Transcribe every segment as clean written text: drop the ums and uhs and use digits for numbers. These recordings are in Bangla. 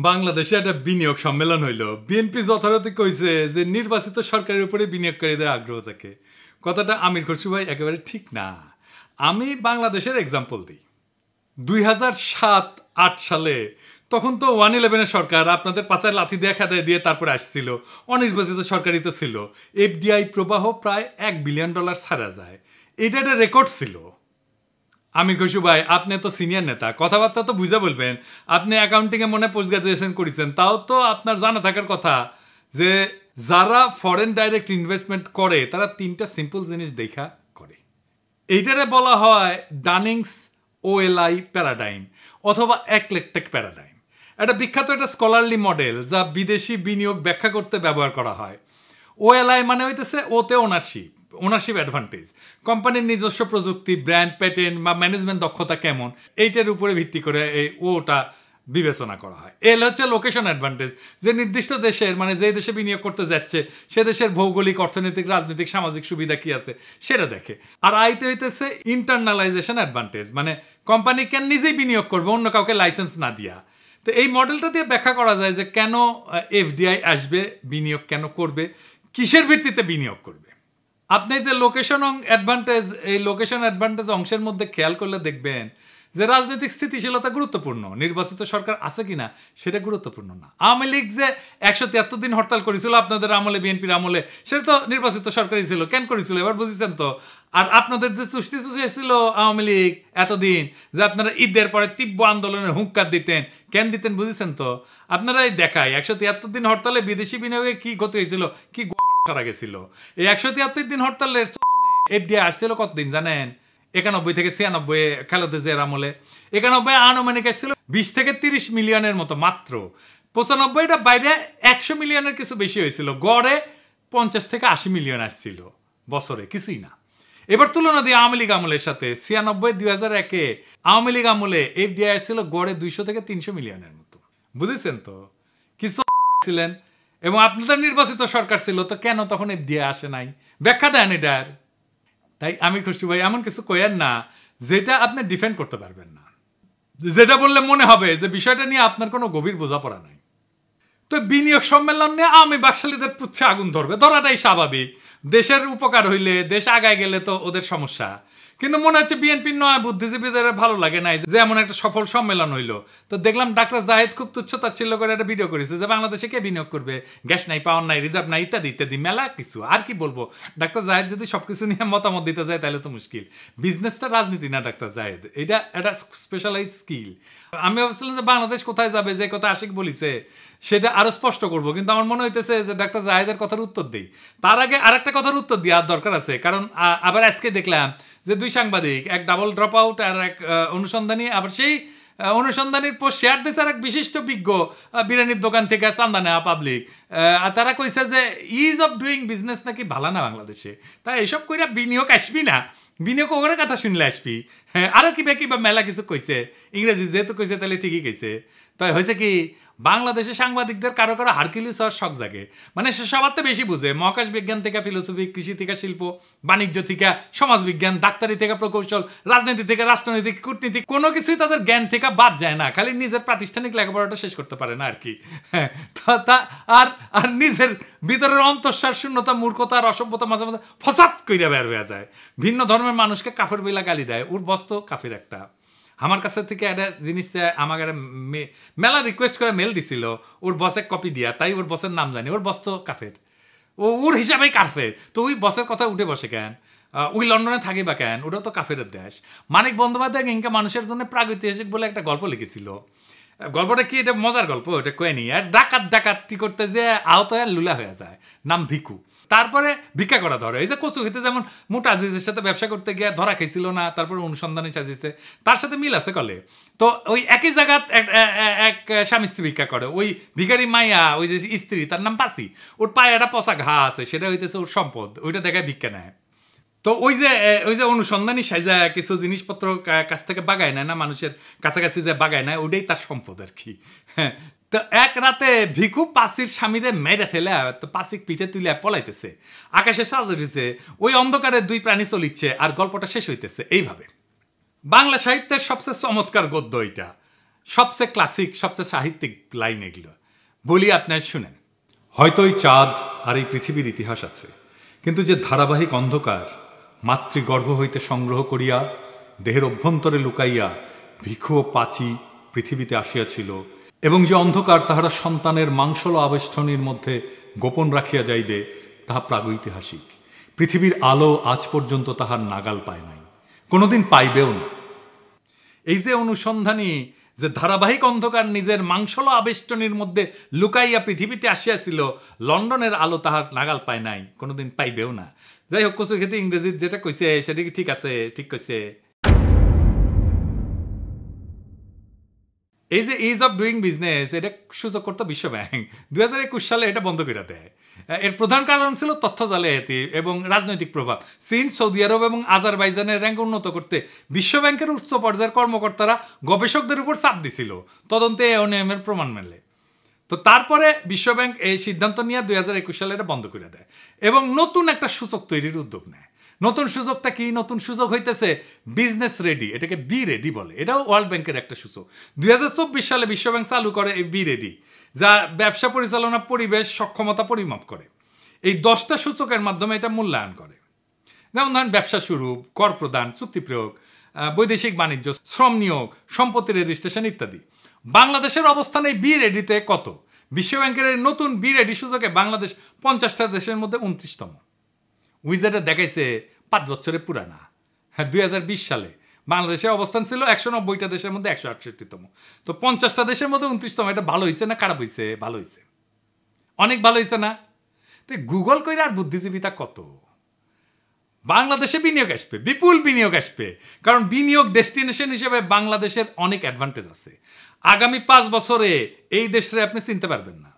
বাংলাদেশে একটা বিনিয়োগ সম্মেলন হইল। বিএনপি যথারীতি কইছে যে নির্বাচিত সরকারের উপরে বিনিয়োগকারীদের আগ্রহ থাকে। কথাটা আমির খসরু ভাই একেবারে ঠিক না। আমি বাংলাদেশের এক্সাম্পল দিই। 2007-8 সালে তখন তো 111-এর সরকার আপনাদের পাশে লাথি দিয়ে খেদায় দিয়ে তারপরে আসছিল, অনির্বাচিত সরকারই তো ছিল। এফডিআই প্রবাহ প্রায় $1 বিলিয়ন ছাড়া যায়, এটা একটা রেকর্ড ছিল। আমির খসরু ভাই, আপনি তো সিনিয়র নেতা, কথাবার্তা তো বুঝা বলবেন। আপনি অ্যাকাউন্টিংয়ে মনে পোস্ট গ্রাজুয়েশন করেছেন, তাও তো আপনার জানা থাকার কথা যে যারা ফরেন ডাইরেক্ট ইনভেস্টমেন্ট করে তারা 3টা সিম্পল জিনিস দেখা করে। এইটারে বলা হয় ডানিংস ওএলআই প্যারাডাইম অথবা একলেকটেক প্যারাডাইম। একটা বিখ্যাত একটা স্কলারলি মডেল যা বিদেশি বিনিয়োগ ব্যাখ্যা করতে ব্যবহার করা হয়। ওএলআই মানে হইতেছে ওতে ওনারশিপ অ্যাডভান্টেজ, কোম্পানির নিজস্ব প্রযুক্তি, ব্র্যান্ড, প্যাটেন্ট বা ম্যানেজমেন্ট দক্ষতা কেমন, এইটার উপরে ভিত্তি করে এই ওটা বিবেচনা করা হয়। এল হচ্ছে লোকেশন অ্যাডভান্টেজ, যে নির্দিষ্ট দেশের মানে যে দেশে বিনিয়োগ করতে যাচ্ছে সে দেশের ভৌগোলিক, অর্থনৈতিক, রাজনৈতিক, সামাজিক সুবিধা কি আছে সেটা দেখে। আর আইতে হইতেছে ইন্টারনালাইজেশন অ্যাডভান্টেজ, মানে কোম্পানি কেন নিজেই বিনিয়োগ করবে অন্য কাউকে লাইসেন্স না দিয়া। তো এই মডেলটা দিয়ে ব্যাখ্যা করা যায় যে কেন এফডিআই আসবে, বিনিয়োগ কেন করবে, কিসের ভিত্তিতে বিনিয়োগ করবে। আপনি যে লোকেশন অ্যাডভান্টেজ, এই লোকেশন অ্যাডভান্টেজ অংশের মধ্যে খেয়াল করলে দেখবেন যে রাজনৈতিক স্থিতিশীলতা গুরুত্বপূর্ণ, নির্বাচিত সরকার আছে কিনা সেটা গুরুত্বপূর্ণ না। আওয়ামী লীগ যে 173 দিন হরতাল করেছিল আপনাদের আমলে, বিএনপির আমলে, সেটা তো নির্বাচিত সরকারই ছিল। কেন করেছিল এবার বুঝেছেন তো? আর আপনাদের যে চুষ্টি ছিল আওয়ামী লীগ এতদিন, যে আপনারা ঈদের পরে তীব্র আন্দোলনের হুঙ্কার দিতেন, কেন দিতেন বুঝেছেন তো? আপনারাই দেখায় 173 দিন হরতালে বিদেশি বিনিয়োগে কি ক্ষতি হয়েছিল, কি সারা গেছিল। এই 173 দিন হরতালের এফডিআই আসছিল কতদিন জানেন? 91 থেকে 96 খালেদা জিয়ার আমলে। 91 আনুমানিক আসছিল 20 থেকে 30 মিলিয়নের মতো মাত্র। 95টা বাইরে 100 মিলিয়নের কিছু বেশি হয়েছিল, গড়ে 50 থেকে 80 মিলিয়ন আসছিল বছরে, কিছুই না। এবার তুলনা দিয়ে আওয়ামী লীগ আমলের সাথে 96-2001 আওয়ামী লীগ আমলে এফডিআই আসছিল গড়ে 200 থেকে 300 মিলিয়নের মতো। বুঝেছেন তো? কিছু ছিলেন এবং আপনাদের নির্বাচিত সরকার ছিল, তো কেন তখন এফডিআই আসে নাই? ব্যাখ্যা দেন এটার। তাই আমির খসরু ভাই এমন কিছু কয়েন না যেটা আপনি ডিফেন্ড করতে পারবেন না, যেটা বললে মনে হবে যে বিষয়টা নিয়ে আপনার কোনো গভীর বোঝাপড়া নাই। তো বিনিয়োগ সম্মেলন নিয়ে আমি বাকশালীদের পুচ্ছে আগুন ধরাটাই স্বাভাবিক। দেশের উপকার হইলে, দেশ আগায় গেলে তো ওদের সমস্যা। কিন্তু মনে হচ্ছে বিএনপির নয় বুদ্ধিজীবীদের ভালো লাগে নাই যে এমন একটা সফল সম্মেলন হইলো। তো দেখলাম ডাক্তার জাহেদ খুব তুচ্ছ-তাচ্ছিল্য করে একটা ভিডিও করেছে যে বাংলাদেশে কে বিনিয়োগ করবে, গ্যাস নাই, পাওয়ার নাই, রিজার্ভ নাই, ইত্যাদি ইত্যাদি মেলা কিছু। আর কি বলবো, ডাক্তার জাহেদ যদি সবকিছু নিয়ে মতামত দিতে যায় তাহলে তো মুশকিল। বিজনেসটা রাজনীতি না ডাক্তার জাহেদ, এটা একটা স্পেশালাইজ স্কিল। আমি ভাবছিলাম যে বাংলাদেশ কোথায় যাবে, যে কথা আশিক বলিছে সেটা আরো স্পষ্ট করবো, কিন্তু আমার মনে হইতেছে যে ডাক্তার জাহেদের কথার উত্তর দিই। তার আগে আরেকটা কথার উত্তর দেওয়ার দরকার আছে, কারণ আবার আজকে দেখলাম যে 2 সাংবাদিক, এক ডাবল ড্রপ আউট আর এক অনুসন্ধানী, আবার সেই অনুসন্ধানীর পোস্ট শেয়ার দিয়েছে আর এক বিশিষ্ট বিজ্ঞ বিরিয়ানির দোকান থেকে চান্দা নেওয়া পাবলিক। আর তারা কইছে যে ইজ অফ ডুইং বিজনেস নাকি ভালো না বাংলাদেশে। তাই এইসব কইরা বিনিয়োগ আসবি না, বিনিয়োগ ওখানে কথা শুনলে আসবি। হ্যাঁ, আরও কিবা মেলা কিছু কইছে, ইংরেজি যেহেতু কইছে তাহলে ঠিকই কইছে। তাই হয়েছে কি, বাংলাদেশে সাংবাদিকদের কারো কারো হারকিউলিস হওয়ার শখ জাগে। মানে সে সবার তো বেশি বুঝে, মহাকাশ বিজ্ঞান থেকে ফিলোসফি, কৃষি থেকে শিল্প, বাণিজ্য থেকে সমাজবিজ্ঞান, ডাক্তারি থেকে প্রকৌশল, রাজনীতি থেকে রাষ্ট্রনীতি, কূটনীতি, কোনো কিছুই তাদের জ্ঞান থেকে বাদ যায় না। খালি নিজের প্রাতিষ্ঠানিক লেখাপড়াটা শেষ করতে পারে না আর কি। হ্যাঁ, আর নিজের ভিতরের অন্তঃসার, শূন্যতা, মূর্খতা আর অসভ্যতা মাঝে মাঝে ফসাদ কইরা বের হয়ে যায়। ভিন্ন ধর্মের মানুষকে কাফের বইলা গালি দেয়, ওর বস্ত কাফের একটা। আমার কাছে থেকে একটা জিনিস আমাকে মেলা রিকোয়েস্ট করে মেল দিছিল ওর বসে কপি দিয়া, তাই ওর বসের নাম জানি, ওর বস তো কাফের, ওর হিসাবেই কাফের। তো ওই বসের কথা উঠে বসে কেন? ওই লন্ডনে থাকি বা কেন? ওটা তো কাফের দেশ। মানিক বন্দ্যোপাধ্যায় ইনকা মানুষের জন্য প্রাগৈতিহাসিক বলে একটা গল্প লিখেছিল। গল্পটা কি, এটা মজার গল্প, এটা কয়নি। আর ডাকাতি করতে যে আহত হয়ে লুলা হয়ে যায়, নাম ভিকু। তারপরে ভিক্ষা করা ধরে। এই যে কচু খেতে যেমন মোটা আজিজের সাথে ব্যবসা করতে গিয়ে ধরা খেয়েছিল না, তারপরে অনুসন্ধানে চাজিয়েছে, তার সাথে মিল আছে কলে। তো ওই একই জায়গাত এক স্বামী স্ত্রী ভিক্ষা করে। ওই ভিখারি মাইয়া, ওই যে স্ত্রী, তার নাম পাসি, ওর পায়ে একটা পচা ঘা আছে, সেটা হইতেছে ওর সম্পদ, ওইটা দেখায় ভিক্ষা নেয়। তো তো ওই যে অনুসন্ধানী সাইজা কিছু জিনিসপত্র কাছ থেকে বাগায় নেয় না, মানুষের কাছাকাছি যে বাগায় নেয়, ওটাই তার সম্পদ আর কি। হ্যাঁ, তো এক রাতে ভিখু পাসির স্বামীরে মেরে ফেলে তো পাসিক পিঠে তুলে পলাইতেছে, আকাশে সাজ উঠেছে, ওই অন্ধকারে দুই প্রাণী চলিচ্ছে, আর গল্পটা শেষ হইতেছে এইভাবে। বাংলা সাহিত্যের সবচেয়ে চমৎকার গদ্য এটা, সবচেয়ে ক্লাসিক, সবচেয়ে সাহিত্যিক লাইন এগুলো বলি, আপনার শুনেন। হয়তো এই চাঁদ আর এই পৃথিবীর ইতিহাস আছে, কিন্তু যে ধারাবাহিক অন্ধকার মাতৃগর্ভ হইতে সংগ্রহ করিয়া দেহের অভ্যন্তরে লুকাইয়া ভিখু ও পাচি পৃথিবীতে আসিয়াছিল, এবং যে অন্ধকার তাহারা সন্তানের মাংসল আবেষ্টনীর মধ্যে গোপন রাখিয়া যাইবে, তাহা প্রাগৈতিহাসিক। পৃথিবীর আলো আজ পর্যন্ত তাহার নাগাল পায় নাই, কোনোদিন পাইবেও না। এই যে অনুসন্ধানী যে ধারাবাহিক অন্ধকার নিজের মাংসল আবেষ্টনীর মধ্যে লুকাইয়া পৃথিবীতে আসিয়াছিল, লন্ডনের আলো তাহার নাগাল পায় নাই, কোনোদিন পাইবেও না। যাই হোক, কচু খেতে ইংরেজি যেটা কইছে সেটা কি ঠিক আছে? ঠিক কইছে। এই যে ইজ অফ ডুইং বিজনেস, এটা সূচক করতো বিশ্বব্যাংক 2021 সালে এটা বন্ধ করে দেয়। এর প্রধান কারণ ছিল তথ্য জালিয়াতি এবং রাজনৈতিক প্রভাব। চীন, সৌদি আরব এবং আজারবাইজানের র্যাঙ্ক উন্নত করতে বিশ্বব্যাংকের উচ্চ পর্যায়ের কর্মকর্তারা গবেষকদের উপর চাপ দিছিল, তদন্তে এই অনিয়মের প্রমাণ মেলে। তো তারপরে বিশ্বব্যাংক এই সিদ্ধান্ত নিয়ে 2021 সালে এটা বন্ধ করে দেয় এবং নতুন একটা সূচক তৈরির উদ্যোগ নেয়। নতুন সুযোগটা কি? নতুন সুযোগ হইতেছে বিজনেস রেডি, এটাকে বি রেডি বলে। এটাও ওয়ার্ল্ড ব্যাংকের একটা সূচক। 2024 সালে বিশ্বব্যাংক চালু করে এই বি রেডি, যা ব্যবসা পরিচালনা, পরিবেশ, সক্ষমতা পরিমাপ করে। এই 10টা সূচকের মাধ্যমে এটা মূল্যায়ন করে। যেমন ধরেন ব্যবসা শুরু, কর প্রদান, চুক্তি প্রয়োগ, বৈদেশিক বাণিজ্য, শ্রম নিয়োগ, সম্পত্তি রেজিস্ট্রেশন ইত্যাদি। বাংলাদেশের অবস্থান এই বি রেডিতে কত? বিশ্বব্যাংকের নতুন বি রেডি সূচকে বাংলাদেশ 50টা দেশের মধ্যে 29তম। উইজারে দেখাইছে 5 বছরে পুরানা। হ্যাঁ, 2020 সালে বাংলাদেশের অবস্থান ছিল 190টা দেশের মধ্যে 168তম। তো 50টা দেশের মধ্যে 29তম। এটা ভালো হয়েছে না খারাপ হয়েছে? ভালো হয়েছে, অনেক ভালো হয়েছে না? তো গুগল কইরা আর বুদ্ধিজীবিতা কত। বাংলাদেশে বিনিয়োগ আসবে, বিপুল বিনিয়োগ আসবে, কারণ বিনিয়োগ ডেস্টিনেশন হিসেবে বাংলাদেশের অনেক অ্যাডভান্টেজ আছে। আগামী 5 বছরে এই দেশে আপনি চিনতে পারবেন না।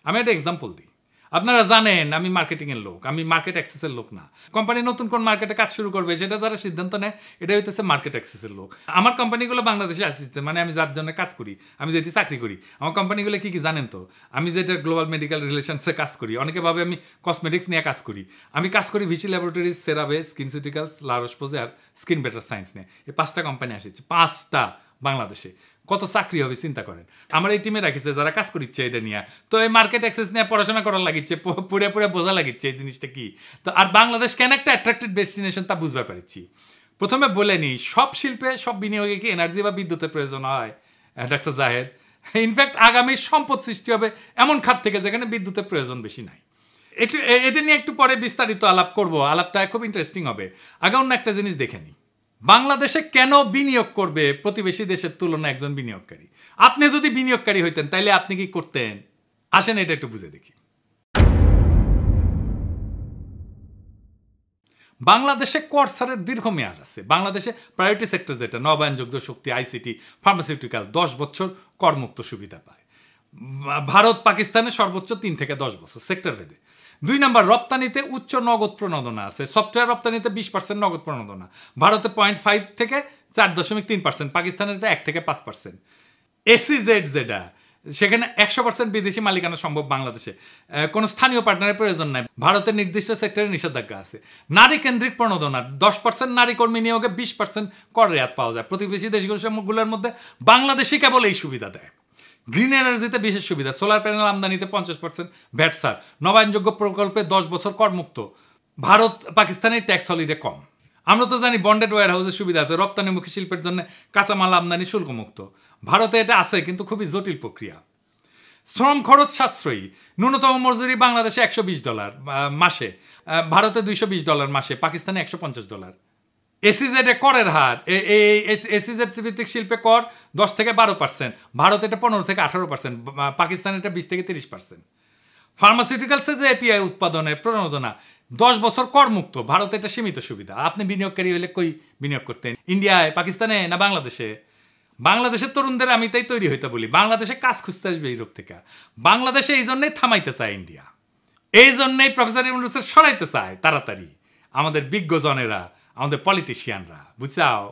আমি একটা এক্সাম্পল দিই। আপনারা জানেন আমি মার্কেটিংয়ের লোক, আমি মার্কেট অ্যাক্সেসের লোক না। কোম্পানি নতুন কোন মার্কেটে কাজ শুরু করবে সেটা যারা সিদ্ধান্ত নেয়, এটা হইতেছে মার্কেট অ্যাক্সেসের লোক। আমার কোম্পানিগুলো বাংলাদেশে আসছে, মানে আমি যার জন্য কাজ করি, আমি যেটি চাকরি করি, আমার কোম্পানিগুলো কি কি জানেন তো? আমি যেটা গ্লোবাল মেডিকেল রিলেশনসে কাজ করি, অনেকে ভাবে আমি কসমেটিক্স নিয়ে কাজ করি। আমি কাজ করি ভিসি ল্যাবরেটরিজ, সেরাবে, স্কিনসিউটিক্যালস, লারোস-পোজে আর স্কিন বেটার সায়েন্স নিয়ে। এই 5টা কোম্পানি আসছে, 5টা বাংলাদেশে। কত চাকরি হবে চিন্তা করেন। আমার এই টিমে রাখিছে যারা কাজ করিচ্ছে এটা নিয়ে। তো এই মার্কেট অ্যাক্সেস নিয়ে পড়াশোনা করার লাগিচ্ছে, পুরে পুরে বোঝা লাগিচ্ছে এই জিনিসটা কি। তো আর বাংলাদেশ কেন একটা অ্যাট্রাক্টিভ ডেস্টিনেশন তা বুঝতে পারছি। প্রথমে বলে নিই, সব শিল্পে, সব বিনিয়োগে কি এনার্জি বা বিদ্যুতের প্রয়োজন হয়, ডাক্তার জাহেদ? ইনফ্যাক্ট আগামীর সম্পদ সৃষ্টি হবে এমন খাত থেকে যেখানে বিদ্যুতের প্রয়োজন বেশি নাই। এটা নিয়ে একটু পরে বিস্তারিত আলাপ করব, আলাপটা খুব ইন্টারেস্টিং হবে। আগে অন্য একটা জিনিস দেখে নিই, বাংলাদেশে কেন বিনিয়োগ করবে প্রতিবেশী দেশের তুলনায় একজন বিনিয়োগকারী? আপনি যদি বিনিয়োগকারী হইতেন তাইলে আপনি কি করতেন? আসেন এটা একটু বুঝে দেখি। বাংলাদেশে কর ছাড়ের দীর্ঘমেয়াদ আছে। বাংলাদেশে প্রায়োরিটি সেক্টর যেটা নবায়নযোগ্য শক্তি, আইসিটি, ফার্মাসিউটিক্যাল 10 বছর করমুক্ত সুবিধা পায়। ভারত পাকিস্তানে সর্বোচ্চ 3 থেকে 10 বছর সেক্টর ভেদে। 2 নম্বর, রপ্তানিতে উচ্চ নগদ প্রণোদনা আছে। সফটওয়্যার রপ্তানিতে 20% নগদ প্রণোদনা, ভারতে 0.5 থেকে 4.3%, পাকিস্তানের 1 থেকে 5%। এসিজেড যেটা, সেখানে 100% বিদেশি মালিকানা সম্ভব। বাংলাদেশে কোনো স্থানীয় পার্টনারের প্রয়োজন নাই। ভারতের নির্দিষ্ট সেক্টরে নিষেধাজ্ঞা আছে। নারী কেন্দ্রিক প্রণোদনা, 10% নারী কর্মী নিয়োগে 20% কর রেয়াত পাওয়া যায়। প্রতিবেশী দেশগুলোর মধ্যে বাংলাদেশই কেবল এই সুবিধা দেয়। গ্রিন এনার্জিতে বিশেষ সুবিধা, সোলার প্যানেল আমদানিতে 50% ভ্যাট ছাড়, নবায়নযোগ্য প্রকল্পে 10 বছর করমুক্ত। ভারত পাকিস্তানের ট্যাক্স হলিডে কম। আমরা তো জানি বন্ডেড ওয়্যার হাউসের সুবিধা আছে, রপ্তানিমুখী শিল্পের জন্য কাঁচামাল আমদানি শুল্কমুক্ত। ভারতে এটা আছে কিন্তু খুবই জটিল প্রক্রিয়া। শ্রম খরচ সাশ্রয়ী, ন্যূনতম মজুরি বাংলাদেশে $120 মাসে, ভারতে $220 মাসে, পাকিস্তানে $150। এসিজেড করের হার, এসিজেড ভিত্তিক শিল্পে কর 10 থেকে 12%, ভারত এটা 15 থেকে 18%, পাকিস্তান এটা 20 থেকে 30%। ফার্মাসিউটিক্যালসে যে এপিআই উৎপাদনের প্রণোদনা 10 বছর করমুক্ত, ভারতে এটা সীমিত সুবিধা। আপনি বিনিয়োগকারী হলে কই বিনিয়োগ করতেন? ইন্ডিয়ায়, পাকিস্তানে না বাংলাদেশে? বাংলাদেশের তরুণদের আমি তাই তৈরি হইতে বলি, বাংলাদেশে কাজ খুঁজতে আসবে ইউরোপ থেকে। বাংলাদেশে এই জন্যই থামাইতে চায় ইন্ডিয়া, এই জন্যই প্রফেসর ইউনূসের সরাইতে চায় তাড়াতাড়ি। আমাদের বিজ্ঞজনেরা, আমাদের পলিটিশিয়ানরা, বুঝছাও?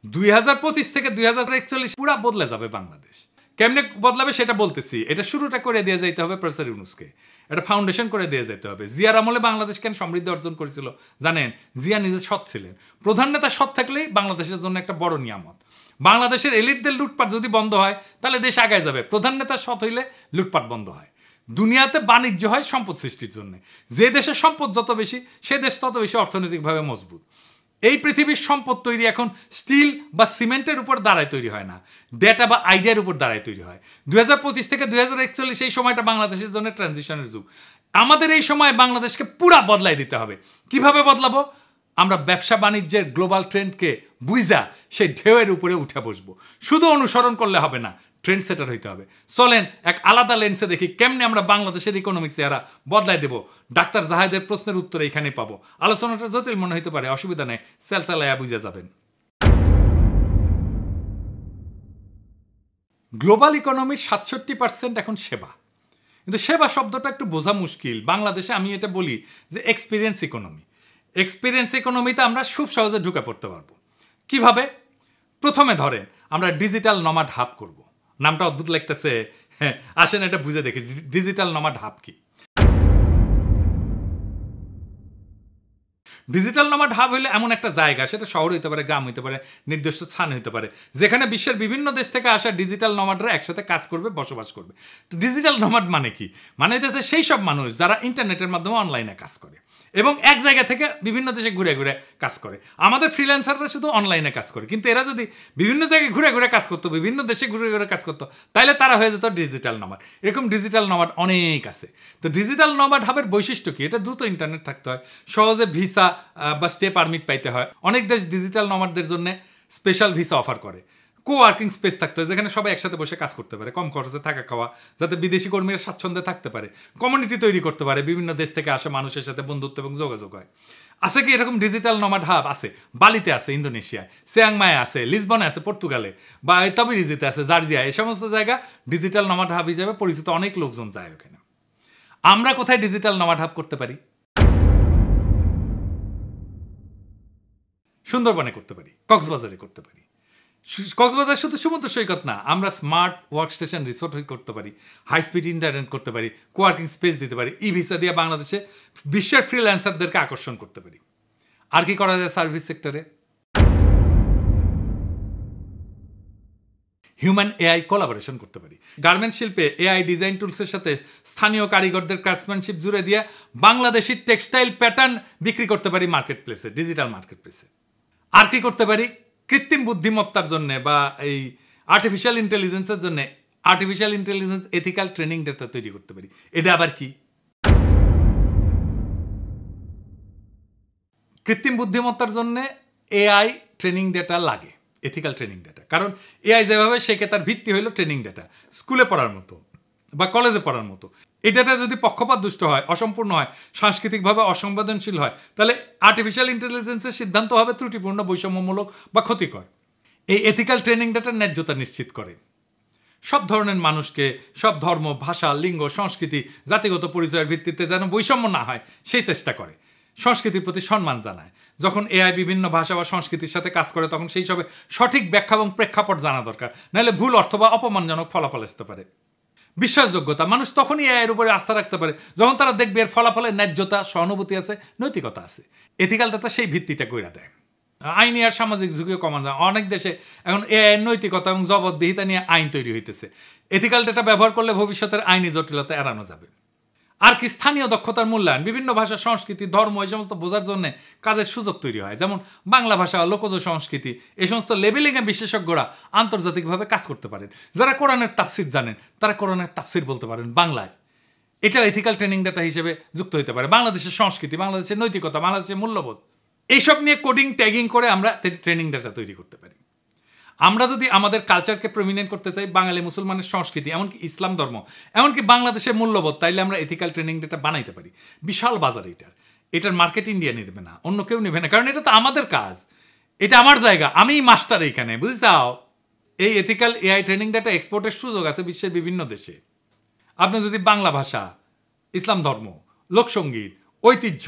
2025 থেকে 2041 পুরা বদলে যাবে বাংলাদেশ। কেমনে বদলাবে সেটা বলতেছি। এটা শুরুটা করে দিয়ে যাইতে হবে প্রফেসর ইউনূসকে, এটা ফাউন্ডেশন করে দিয়ে যেতে হবে। জিয়ার আমলে বাংলাদেশ কেন সমৃদ্ধি অর্জন করেছিল জানেন? জিয়া নিজে সৎ ছিলেন। প্রধান নেতা সৎ থাকলেই বাংলাদেশের জন্য একটা বড় নিয়ামত। বাংলাদেশের এলিটদের লুটপাট যদি বন্ধ হয় তাহলে দেশ আগায় যাবে। প্রধান নেতা সৎ হইলে লুটপাট বন্ধ হয়। দুনিয়াতে বাণিজ্য হয় সম্পদ সৃষ্টির জন্য। যে দেশের সম্পদ যত বেশি সে দেশ তত বেশি অর্থনৈতিকভাবে মজবুত। এই পৃথিবীর সম্পদ তৈরি এখন স্টিল বা সিমেন্টের উপর দাঁড়ায় তৈরি হয় না, ডেটা বা আইডিয়ার উপর দাঁড়ায় তৈরি হয়। 2025 থেকে 2041 এই সময়টা বাংলাদেশের জন্য ট্রানজিশনের যুগ। আমাদের এই সময় বাংলাদেশকে পুরা বদলাই দিতে হবে। কিভাবে বদলাবো? আমরা ব্যবসা বাণিজ্যের গ্লোবাল ট্রেন্ডকে বুঝা সেই ঢেউয়ের উপরে উঠে বসবো। শুধু অনুসরণ করলে হবে না, ট্রেন্ড সেটার হইতে হবে। চলেন এক আলাদা লেন্সে দেখি কেমনে আমরা বাংলাদেশের ইকোনমিক চেহারা বদলাই দেব। ডাক্তার জাহেদের প্রশ্নের উত্তর এখানে পাবো। আলোচনাটা জটিল মনে হইতে পারে, অসুবিধা নেই, সেলসালাইয়া বুঝে যাবেন। গ্লোবাল ইকোনমির 67% এখন সেবা। কিন্তু সেবা শব্দটা একটু বোঝা মুশকিল। বাংলাদেশে আমি এটা বলি যে এক্সপিরিয়েন্স ইকোনমি। এক্সপিরিয়েন্স ইকোনমিতে আমরা খুব সহজে ঢুকে পড়তে পারবো। কিভাবে? প্রথমে ধরেন আমরা ডিজিটাল নমাড হাব করব। নামটা অদ্ভুত লাগতেছে, হ্যাঁ, আসেন এটা বুঝে দেখি ডিজিটাল নমাড হাব কি। ডিজিটাল নমাড হাব হইলে এমন একটা জায়গা, সেটা শহর হইতে পারে, গ্রাম হইতে পারে, নির্দিষ্ট স্থান হইতে পারে, যেখানে বিশ্বের বিভিন্ন দেশ থেকে আসা ডিজিটাল নমাডরা একসাথে কাজ করবে, বসবাস করবে। তো ডিজিটাল নমাড মানে কি? মানে হচ্ছে সেই সব মানুষ যারা ইন্টারনেটের মাধ্যমে অনলাইনে কাজ করে এবং এক জায়গা থেকে বিভিন্ন দেশে ঘুরে ঘুরে কাজ করে। আমাদের ফ্রিল্যান্সাররা শুধু অনলাইনে কাজ করে, কিন্তু এরা যদি বিভিন্ন জায়গায় ঘুরে ঘুরে কাজ করতো, বিভিন্ন দেশে ঘুরে ঘুরে কাজ করতো, তাহলে তারা হয়ে যেত ডিজিটাল নমাড। এরকম ডিজিটাল নমাড অনেক আছে। তো ডিজিটাল নমাড হাবের বৈশিষ্ট্য কি? এটা দ্রুত ইন্টারনেট থাকতে হয়, সহজে ভিসা বা স্টে পারমিট পাইতে হয়। অনেক দেশ ডিজিটাল নমাডদের জন্য স্পেশাল ভিসা অফার করে। কোওয়ার্কিং স্পেস থাকতে হয়, যেখানে সবাই একসাথে বসে কাজ করতে পারে, কম খরচে থাকা খাওয়া, যাতে বিদেশি কর্মীরা স্বাচ্ছন্দ্যে থাকতে পারে, কমিউনিটি তৈরি করতে পারে, বিভিন্ন দেশ থেকে আসা মানুষের সাথে বন্ধুত্ব এবং যোগাযোগ হয়। আছে কি এরকম ডিজিটাল নমাড হাব? আছে। বালিতে আছে, ইন্দোনেশিয়ায়, চিয়াংমায়ে আছে, লিসবনে আছে, পর্তুগালে, বা তবিরিজিতে আছে, জর্জিয়া। এই সমস্ত জায়গা ডিজিটাল নমাড হাব হিসেবে পরিচিত। অনেক লোকজন যায় ওখানে। আমরা কোথায় ডিজিটাল নমাড হাব করতে পারি? সুন্দরবনে করতে পারি, কক্সবাজারে করতে পারি। কক্সবাজার শুধু সমুদ্র সৈকত না, আমরা স্মার্ট ওয়ার্ক স্টেশন রিসোর্ট করতে পারি, হাই স্পিড ইন্টারনেট করতে পারি, কোয়ার্কিং স্পেস দিতে পারি, ই ভিসা দিয়ে বাংলাদেশে বিশ্বের ফ্রিল্যান্সারদেরকে আকর্ষণ করতে পারি। আর কি করা যায় সার্ভিস সেক্টরে? হিউম্যান এআই কোলাবোরেশন করতে পারি। গার্মেন্টস শিল্পে এআই ডিজাইন টুলসের সাথে স্থানীয় কারিগরদের ক্রাফটম্যানশিপ জুড়ে দিয়ে বাংলাদেশি টেক্সটাইল প্যাটার্ন বিক্রি করতে পারি মার্কেট প্লেসে, ডিজিটাল মার্কেট প্লেসে। আর কি করতে পারি? কৃত্রিম বুদ্ধিমত্তার জন্য বা এই আর্টিফিশিয়াল ইন্টেলিজেন্সের জন্য artificial intelligence ethical training data তৈরি করতে পারি। এটা আবার কি? কৃত্রিম বুদ্ধিমত্তার জন্য এআই ট্রেনিং ডেটা লাগে, এথিক্যাল ট্রেনিং ডেটা। কারণ এআই যেভাবে শেখে তার ভিত্তি হইল ট্রেনিং ডেটা, স্কুলে পড়ার মতো বা কলেজে পড়ার মতো। এই ডেটা যদি পক্ষপাত দুষ্ট হয়, অসম্পূর্ণ হয়, সাংস্কৃতিকভাবে অসংবেদনশীল হয়, তাহলে আর্টিফিশিয়াল ইন্টেলিজেন্সের সিদ্ধান্ত হবে ত্রুটিপূর্ণ, বৈষম্যমূলক বা ক্ষতিকর। এই এথিক্যাল ট্রেনিং ডেটার ন্যায্যতা নিশ্চিত করে। সব ধরনের মানুষকে, সব ধর্ম, ভাষা, লিঙ্গ, সংস্কৃতি, জাতিগত পরিচয়ের ভিত্তিতে যেন বৈষম্য না হয় সেই চেষ্টা করে। সংস্কৃতির প্রতি সম্মান জানায়। যখন এআই বিভিন্ন ভাষা বা সংস্কৃতির সাথে কাজ করে তখন সেই সবে সঠিক ব্যাখ্যা এবং প্রেক্ষাপট জানা দরকার, নাহলে ভুল অর্থ বা অপমানজনক ফলাফল আসতে পারে। বিশ্বাসযোগ্যতা, মানুষ তখনই এর উপরে আস্থা রাখতে পারে যখন তারা দেখবে এর ফলাফলের ন্যায্যতা, সহানুভূতি আছে, নৈতিকতা আছে। এথিক্যাল ডাটা সেই ভিত্তিটা কইরা দেয়। আইনি আর সামাজিক ঝুঁকিও কমানো যায়। অনেক দেশে এখন এআই নৈতিকতা এবং জবাবদিহিতা নিয়ে আইন তৈরি হইতেছে। এথিক্যাল ডাটা ব্যবহার করলে ভবিষ্যতের আইনি জটিলতা এড়ানো যাবে। আর কি? স্থানীয় দক্ষতার মূল্যায়ন, বিভিন্ন ভাষা, সংস্কৃতি, ধর্ম এই সমস্ত বোঝার জন্য কাজের সুযোগ তৈরি হয়। যেমন বাংলা ভাষা, লোকজ সংস্কৃতি, এই সমস্ত লেবেলিংয়ে বিশেষজ্ঞরা আন্তর্জাতিকভাবে কাজ করতে পারেন। যারা কোরআনের তাফসির জানেন তারা কোরআনের তাফসির বলতে পারেন বাংলায়। এটা এথিক্যাল ট্রেনিং ডাটা হিসেবে যুক্ত হতে পারে। বাংলাদেশের সংস্কৃতি, বাংলাদেশের নৈতিকতা, বাংলাদেশের মূল্যবোধ, এইসব নিয়ে কোডিং, ট্যাগিং করে আমরা ট্রেনিং ডাটা তৈরি করতে পারি। আমরা যদি আমাদের কালচারকে প্রমিনেন্ট করতে চাই, বাঙালি মুসলমানের সংস্কৃতি, এমনকি ইসলাম ধর্ম, এমনকি বাংলাদেশের মূল্যবোধ, তাইলে আমরা এথিক্যাল ট্রেনিং ডেটা বানাইতে পারি। বিশাল বাজার এটার মার্কেট ইন্ডিয়া নেবে না, অন্য কেউ নেবে না, কারণ এটা তো আমাদের কাজ, এটা আমার জায়গা, আমিই মাস্টার এইখানে, বুঝছাও? এই এথিক্যাল এআই ট্রেনিং ডেটা এক্সপোর্টের সুযোগ আছে বিশ্বের বিভিন্ন দেশে। আপনি যদি বাংলা ভাষা, ইসলাম ধর্ম, লোকসঙ্গীত, ঐতিহ্য,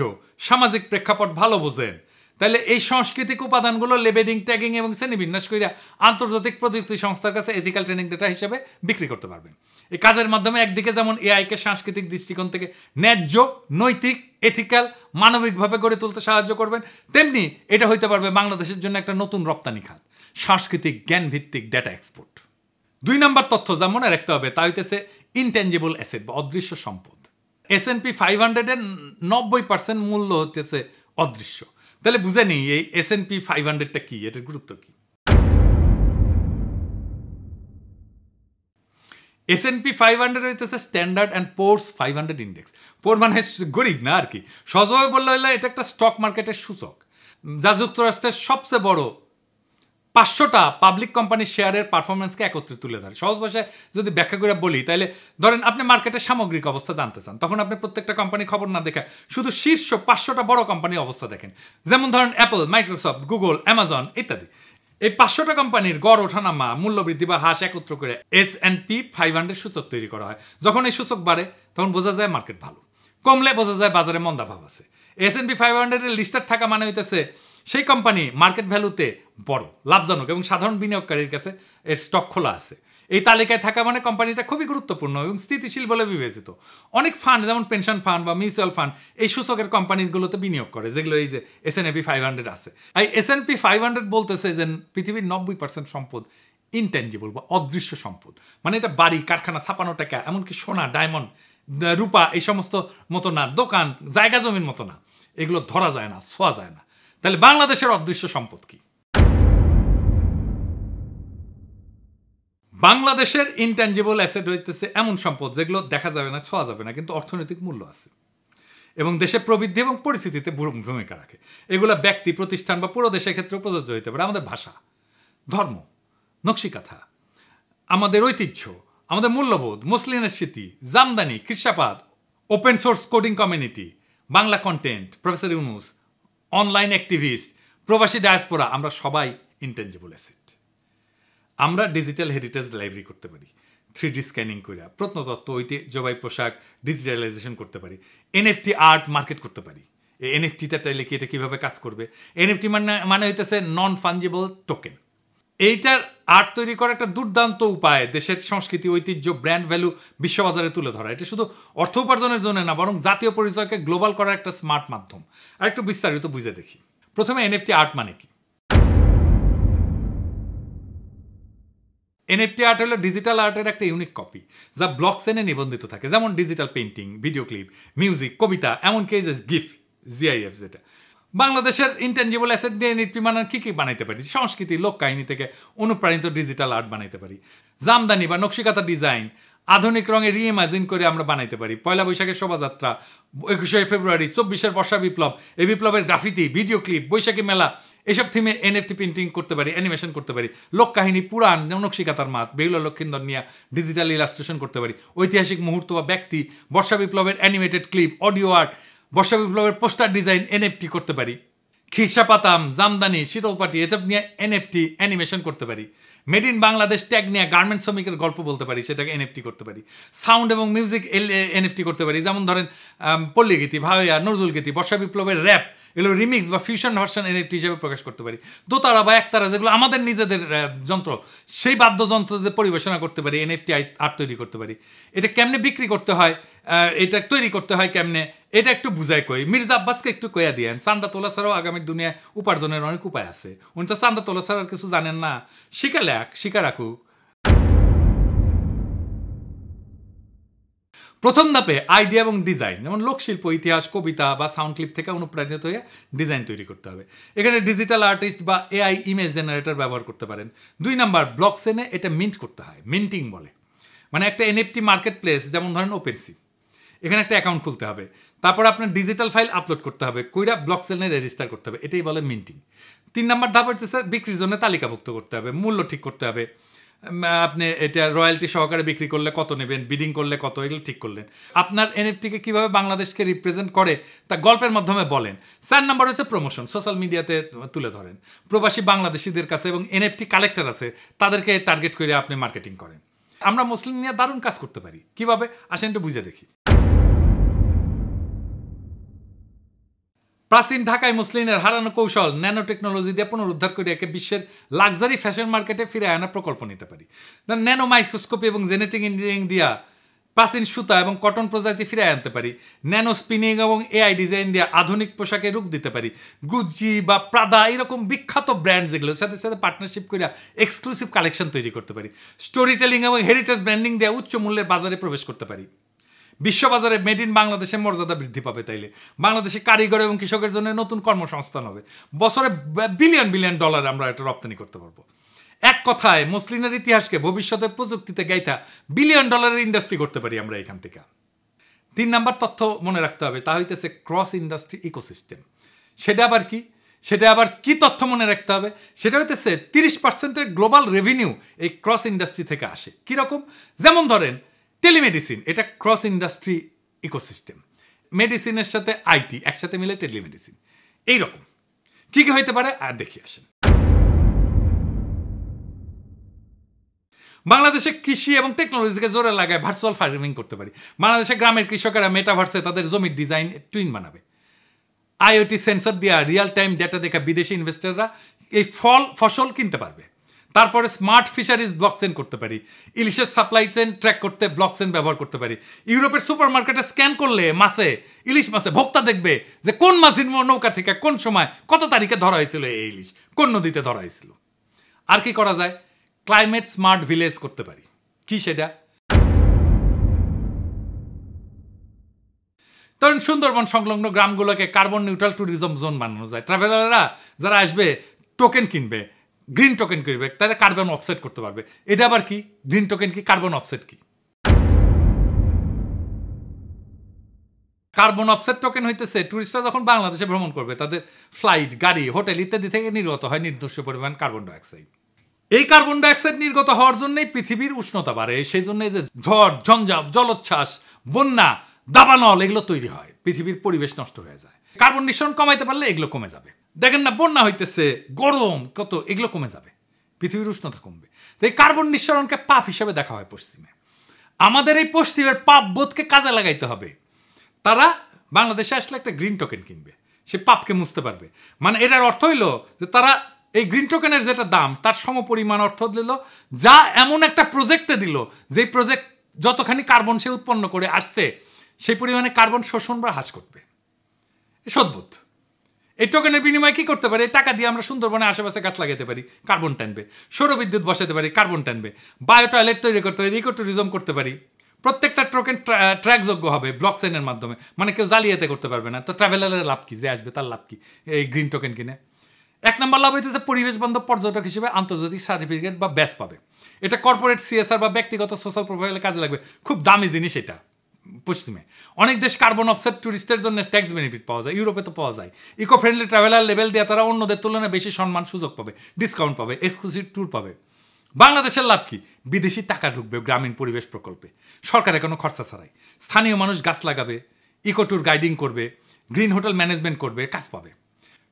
সামাজিক প্রেক্ষাপট ভালো বোঝেন, তাহলে এই সাংস্কৃতিক উপাদানগুলো লেবেলিং, ট্যাগিং এবং শ্রেণীবিন্যাস করে আন্তর্জাতিক প্রযুক্তি সংস্থার কাছে এথিক্যাল ট্রেনিং ডেটা হিসেবে বিক্রি করতে পারবেন। এই কাজের মাধ্যমে একদিকে যেমন এআইকে সাংস্কৃতিক দৃষ্টিকোণ থেকে ন্যায্য, নৈতিক, এথিক্যাল, মানবিকভাবে গড়ে তুলতে সাহায্য করবেন, তেমনি এটা হইতে পারবে বাংলাদেশের জন্য একটা নতুন রপ্তানি খাত, সাংস্কৃতিক জ্ঞান ভিত্তিক ডেটা এক্সপোর্ট। 2 নম্বর তথ্য যা মনে রাখতে হবে তা হইতেছে ইনট্যাঞ্জিবল অ্যাসেট বা অদৃশ্য সম্পদ। S&P 500 এর 90% মূল্য হতেছে অদৃশ্য। তাহলে বুঝে নিই এই S&P 500টা কি, এটার গুরুত্ব কি। S&P 500 হইতেছে স্ট্যান্ডার্ড অ্যান্ড পোর্স 500 ইন্ডেক্স। পোর মানে গরিব না আর কি, সহজভাবে বললে হইলে এটা একটা স্টক মার্কেটের সূচক যা যুক্তরাষ্ট্রের সবচেয়ে বড় 500টা পাবলিক কোম্পানির শেয়ারের পারফরমেন্সকে একত্রে তুলে ধরে। সহজ ভাষায় যদি ব্যাখ্যা করে বলি, তাহলে ধরেন আপনি মার্কেটের সামগ্রিক অবস্থা জানতে চান, তখন আপনি প্রত্যেকটা কোম্পানি খবর না দেখে শুধু শীর্ষ 500টা বড় কোম্পানির অবস্থা দেখেন। যেমন ধরেন অ্যাপল, মাইক্রোসফট, গুগল, অ্যামাজন ইত্যাদি। এই 500টা কোম্পানির গড় ওঠানামা, মূল্যবৃদ্ধি বা হ্রাস একত্র করে S&P 500 সূচক তৈরি করা হয়। যখন এই সূচক বাড়ে তখন বোঝা যায় মার্কেট ভালো, কমলে বোঝা যায় বাজারে মন্দাভাব আছে। S&P 500 এর লিস্টেড থাকা মানে হইতেছে সেই কোম্পানি মার্কেট ভ্যালুতে বড়, লাভজনক এবং সাধারণ বিনিয়োগকারীর কাছে এর স্টক খোলা আছে। এই তালিকায় থাকা মানে কোম্পানিটা খুবই গুরুত্বপূর্ণ এবং স্থিতিশীল বলে বিবেচিত। অনেক ফান্ড, যেমন পেনশন ফান্ড বা মিউচুয়াল ফান্ড, এই সূচকের কোম্পানিগুলোতে বিনিয়োগ করে, যেগুলো এই যে S&P 500 আছে। এই S&P 500 বলতেছে যে পৃথিবীর 90% সম্পদ ইনট্যাঞ্জিবল বা অদৃশ্য সম্পদ। মানে এটা বাড়ি, কারখানা, ছাপানো টাকা, এমনকি সোনা, ডায়মন্ড, রূপা, এই সমস্ত মতো না, দোকান, জায়গা জমির মতো না, এগুলো ধরা যায় না, ছোঁয়া যায় না। তাহলে বাংলাদেশের অদৃশ্য সম্পদ কি? বাংলাদেশের ইনট্যাঞ্জিবল অ্যাসেট হইতেছে এমন সম্পদ যেগুলো দেখা যাবে না, ছোঁয়া যাবে না, কিন্তু অর্থনৈতিক মূল্য আছে এবং দেশের প্রবৃদ্ধি এবং পরিস্থিতিতে ভূমিকা রাখে। এগুলো ব্যক্তি, প্রতিষ্ঠান বা পুরো দেশের ক্ষেত্রে প্রযোজ্য হইতে পারে। আমাদের ভাষা, ধর্ম, নকশিকাথা, আমাদের ঐতিহ্য, আমাদের মূল্যবোধ, মুসলিমের স্মৃতি, জামদানি, কৃষাপাত, open source coding community, Bangla content, professor Yunus, online activist, প্রবাসী ডায়াসপোরা, আমরা সবাই ইনট্যাঞ্জিবল অ্যাসেট। আমরা ডিজিটাল হেরিটেজ লাইব্রেরি করতে পারি, 3D স্ক্যানিং করে প্রত্নতত্ত্ব, ঐতিহ্যবাহী পোশাক ডিজিটালাইজেশন করতে পারি, NFT আর্ট মার্কেট করতে পারি। এই NFTটা তাইলে কি, এটা কীভাবে কাজ করবে? NFT মানে হইতেছে নন ফাঞ্জিবল টোকেন। এইটার আর্ট তৈরি করার একটা দুর্দান্ত উপায় দেশের সংস্কৃতি, ঐতিহ্য, ব্র্যান্ড ভ্যালু বিশ্ববাজারে তুলে ধরা। এটা শুধু অর্থ উপার্জনের জন্য না, বরং জাতীয় পরিচয়কে গ্লোবাল করার একটা স্মার্ট মাধ্যম। আর একটু বিস্তারিত বুঝে দেখি। প্রথমে NFT আর্ট মানে কি? NFT আর্ট হলো ডিজিটাল আর্টের একটা ইউনিক কপি যা ব্লকচেনে নিবন্ধিত থাকে, যেমন digital painting, video clip, music, কবিতা, এমনকি এই যে GIF, যেটা। বাংলাদেশের ইনট্যাঞ্জিবল অ্যাসেট দিয়ে NFT মানে কি কি বানাইতে পারি? সংস্কৃতি, লোক কাহিনী থেকে অনুপ্রাণিত ডিজিটাল আর্ট বানাইতে পারি। জামদানি বা নকশিকাতা ডিজাইন আধুনিক রঙে রিইমাজিন করে আমরা বানাইতে পারি। পয়লা বৈশাখের শোভাযাত্রা, 21শে ফেব্রুয়ারি, 24শের বর্ষা বিপ্লব, এই বিপ্লবের গ্রাফিতি, ভিডিও ক্লিপ, বৈশাখী মেলা, এসব থিমে NFT প্রিন্টিং করতে পারি, অ্যানিমেশন করতে পারি। লোক কাহিনী, পুরাণ, নকশিকাতার মাত, বেহুলা লক্ষিন্দর নিয়ে ডিজিটাল ইলাস্ট্রেশন করতে পারি। ঐতিহাসিক মুহূর্ত বা ব্যক্তি, বর্ষা বিপ্লবের অ্যানিমেটেড ক্লিপ, অডিও আর্ট, বর্ষা বিপ্লবের পোস্টার ডিজাইন NFT করতে পারি। খিরসাপাতাম, জামদানি, শীতলপাটি, এসব নিয়ে NFT অ্যানিমেশন করতে পারি। মেড ইন বাংলাদেশ ট্যাগ নিয়ে গার্মেন্ট শ্রমিকের গল্প বলতে পারি, সেটাকে NFT করতে পারি। সাউন্ড এবং মিউজিক NFT করতে পারি, যেমন ধরেন পল্লীগীতি, ভাওয়া, নজরুল গীতি, বর্ষা বিপ্লবের র্যাপ, এগুলো রিমিক্স বা ফিউশন ভার্সন NFT হিসেবে প্রকাশ করতে পারি। দোতারা বা একতারা, যেগুলো আমাদের নিজেদের যন্ত্র, সেই বাদ্যযন্ত্রদের পরিবেশনা করতে পারি, NFT আর্ট তৈরি করতে পারি। এটা কেমনে বিক্রি করতে হয়, এটা তৈরি করতে হয় কেমনে, এটা একটু বুঝাই কই। মির্জা আব্বাসকে একটু কইয়া দিয়েন, চান্দা তোলা ছাড়াও আগামীর দুনিয়ায় উপার্জনের অনেক উপায় আছে। উনি তো চান্দা তোলা ছাড়া কিছু জানেন না, শিখা রাখুক। প্রথম ধাপে আইডিয়া এবং ডিজাইন, যেমন লোকশিল্প, ইতিহাস, কবিতা বা সাউন্ড ক্লিপ থেকে অনুপ্রাণিত হয়ে ডিজাইন তৈরি করতে হবে। এখানে ডিজিটাল আর্টিস্ট বা AI ইমেজ জেনারেটর ব্যবহার করতে পারেন। 2 নাম্বার, ব্লকচেনে এটা মিন্ট করতে হয়, মিন্টিং বলে। মানে একটা NFT মার্কেট প্লেস, যেমন ধরেন OpenSea, এখানে একটা অ্যাকাউন্ট খুলতে হবে, তারপর আপনার ডিজিটাল ফাইল আপলোড করতে হবে, কইরা ব্লকচেনে রেজিস্টার করতে হবে, এটাই বলে মিন্টিং। 3 নাম্বার ধাপ হচ্ছে বিক্রির জন্য তালিকাভুক্ত করতে হবে, মূল্য ঠিক করতে হবে। আপনি এটা রয়্যালটি সহকারে বিক্রি করলে কত নেবেন, বিডিং করলে কত, এগুলো ঠিক করলেন। আপনার NFTকে কীভাবে বাংলাদেশকে রিপ্রেজেন্ট করে তা গল্পের মাধ্যমে বলেন। 4 নাম্বার হচ্ছে প্রমোশন, সোশ্যাল মিডিয়াতে তুলে ধরেন। প্রবাসী বাংলাদেশিদের কাছে এবং NFT কালেক্টর আছে, তাদেরকে টার্গেট করে আপনি মার্কেটিং করেন। আমরা মুসলিম নিয়ে দারুণ কাজ করতে পারি। কিভাবে? আসেন একটু বুঝে দেখি। প্রাচীন ঢাকায় মুসলিনের হারানো কৌশল ন্যানো টেকনোলজি দিয়ে পুনরুদ্ধার করে একে বিশ্বের লাক্সারি ফ্যাশন মার্কেটে ফিরে আনার প্রকল্প নিতে পারি। ন্যানো মাইক্রোস্কোপি এবং জেনেটিক ইঞ্জিনিয়ারিং দিয়া প্রাচীন সুতা এবং কটন প্রজাতি ফিরে আনতে পারি। ন্যানো স্পিনিং এবং এআই ডিজাইন দিয়ে আধুনিক পোশাকে রূপ দিতে পারি। গুচি বা প্রাদা এরকম বিখ্যাত ব্র্যান্ড যেগুলোর সাথে সাথে পার্টনারশিপ করে এক্সক্লুসিভ কালেকশন তৈরি করতে পারি। স্টোরি টেলিং এবং হেরিটেজ ব্র্যান্ডিং দিয়ে উচ্চ মূল্যের বাজারে প্রবেশ করতে পারি। বিশ্ববাজারে মেড ইন বাংলাদেশের মর্যাদা বৃদ্ধি পাবে। তাইলে বাংলাদেশে কারিগর এবং কৃষকের জন্য নতুন কর্মসংস্থান হবে। বছরে বিলিয়ন বিলিয়ন ডলার আমরা এটা রপ্তানি করতে পারবো। এক কথায় মসলিনের ইতিহাসকে ভবিষ্যতের প্রযুক্তিতে গাইথা বিলিয়ন ডলারের ইন্ডাস্ট্রি করতে পারি আমরা এখান থেকে। 3 নাম্বার তথ্য মনে রাখতে হবে, তা হইতেছে ক্রস ইন্ডাস্ট্রি ইকোসিস্টেম। সেটা আবার কি তথ্য মনে রাখতে হবে? সেটা হইতেছে 30% গ্লোবাল রেভিনিউ এই ক্রস ইন্ডাস্ট্রি থেকে আসে। কিরকম? যেমন ধরেন টেলিমেডিসিন, এটা ক্রস ইন্ডাস্ট্রি ইকোসিস্টেম। মেডিসিনের সাথে আইটি একসাথে মিলে টেলিমেডিসিন। এইরকম কি কি হইতে পারে আর দেখি আসেন। বাংলাদেশে কৃষি এবং টেকনোলজিকে জোরে লাগায় ভার্চুয়াল ফার্মিং করতে পারি। বাংলাদেশে গ্রামের কৃষকেরা মেটাভার্সে তাদের জমির ডিজাইন টুইন বানাবে। আইওটি সেন্সর দিয়ে রিয়েল টাইম ডেটা দেখা বিদেশি ইনভেস্টররা এই ফসল কিনতে পারবে। তারপরে স্মার্ট ফিশারিজ ব্লকচেন করতে পারি। ইলিশের সাপ্লাই চেন ট্র্যাক করতে ব্লকচেন ব্যবহার করতে পারি। ইউরোপের সুপার মার্কেটে স্ক্যান করলে ইলিশ মাছে ভোক্তা দেখবে যে কোন মাছের নৌকা থেকে কোন সময় কত তারিখে ধরা হয়েছিল এই ইলিশ, কোন নদীতে ধরা হয়েছিল। আর কি করা যায়? ক্লাইমেট স্মার্ট ভিলেজ করতে পারি। কি সেটা? ধরেন সুন্দরবন সংলগ্ন গ্রামগুলোকে কার্বন নিউট্রাল ট্যুরিজম জোন বানানো যায়। ট্রাভেলাররা যারা আসবে টোকেন কিনবে, গ্রিন টোকেন কিনবে, তারা কার্বন অফসেট করতে পারবে। এটা আবার কি? গ্রিন টোকেন কি? কার্বন অফসেট কি? কার্বন অফসেট টোকেন হইতেছে টুরিস্টরা যখন বাংলাদেশে ভ্রমণ করবে তাদের ফ্লাইট, গাড়ি, হোটেল ইত্যাদি থেকে নির্গত হয় নির্দিষ্ট পরিমাণ কার্বন ডাইঅক্সাইড। এই কার্বন ডাইঅক্সাইড নির্গত হওয়ার জন্যই পৃথিবীর উষ্ণতা বাড়ে। সেই জন্য যে ঝড়, ঝঞ্ঝাপ, জলোচ্ছ্বাস, বন্যা, দাবানল এগুলো তৈরি হয়। পৃথিবীর পরিবেশ নষ্ট হয়ে যায়। কার্বন নিঃসরণ কমাইতে পারলে এগুলো কমে যাবে। দেখেন না, বন্যা হইতেছে, গরম কত, এগুলো কমে যাবে, পৃথিবীর উষ্ণতা কমবে। তো এই কার্বন নিঃসরণকে পাপ হিসেবে দেখা হয় পশ্চিমে। আমাদের এই পশ্চিমের পাপ বোধকে কাজে লাগাইতে হবে। তারা বাংলাদেশে আসলে একটা গ্রিন টোকেন কিনবে, সে পাপকে মুছতে পারবে। মানে এটার অর্থ হইল যে তারা এই গ্রিন টোকেনের যেটা দাম তার সমপরিমাণ অর্থ দিল, যা এমন একটা প্রজেক্টে দিল যেই প্রজেক্ট যতখানি কার্বন সে উৎপন্ন করে আসছে সেই পরিমাণে কার্বন শোষণ বা হ্রাস করবে। সদ্বোধ। এই টোকেনের বিনিময়ে কি করতে পারে? টাকা দিয়ে আমরা সুন্দরবনে আশেপাশে গাছ লাগাতে পারি, কার্বন টানবে। সৌরবিদ্যুৎ বসাতে পারি, কার্বন টানবে। বায়ো টয়লেট তৈরি করতে পারি, ইকো ট্যুরিজম করতে পারি। প্রত্যেকটা টোকেন ট্র্যাকযোগ্য হবে ব্লকচেনের মাধ্যমে, মানে কেউ জালিয়াতি করতে পারবে না। তো ট্রাভেলারের লাভ কি? যে আসবে তার লাভ কি এই গ্রিন টোকেন কিনে? 1 নম্বর লাভ হইতেছে পরিবেশ বান্ধব পর্যটক হিসেবে আন্তর্জাতিক সার্টিফিকেট বা ব্যাচ পাবে। এটা কর্পোরেট সিএসআর বা ব্যক্তিগত সোশ্যাল প্রোফাইলে কাজে লাগবে। খুব দামি জিনিস এটা পশ্চিমে। অনেক দেশ কার্বন অফসেট টুরিস্টের জন্য ট্যাক্স বেনিফিট পাওয়া যায়, ইউরোপে তো পাওয়া যায়। ইকো ফ্রেন্ডলি ট্রাভেলার লেভেল দিয়ে তারা অন্যদের তুলনায় বেশি সম্মান সুযোগ পাবে, ডিসকাউন্ট পাবে, এক্সক্লুসিভ ট্যুর পাবে। বাংলাদেশের লাভ কি? বিদেশি টাকা ঢুকবে গ্রামীণ পরিবেশ প্রকল্পে সরকারের কোনো খরচা ছাড়াই। স্থানীয় মানুষ গাছ লাগাবে, ইকো ট্যুর গাইডিং করবে, গ্রিন হোটেল ম্যানেজমেন্ট করবে, কাজ পাবে।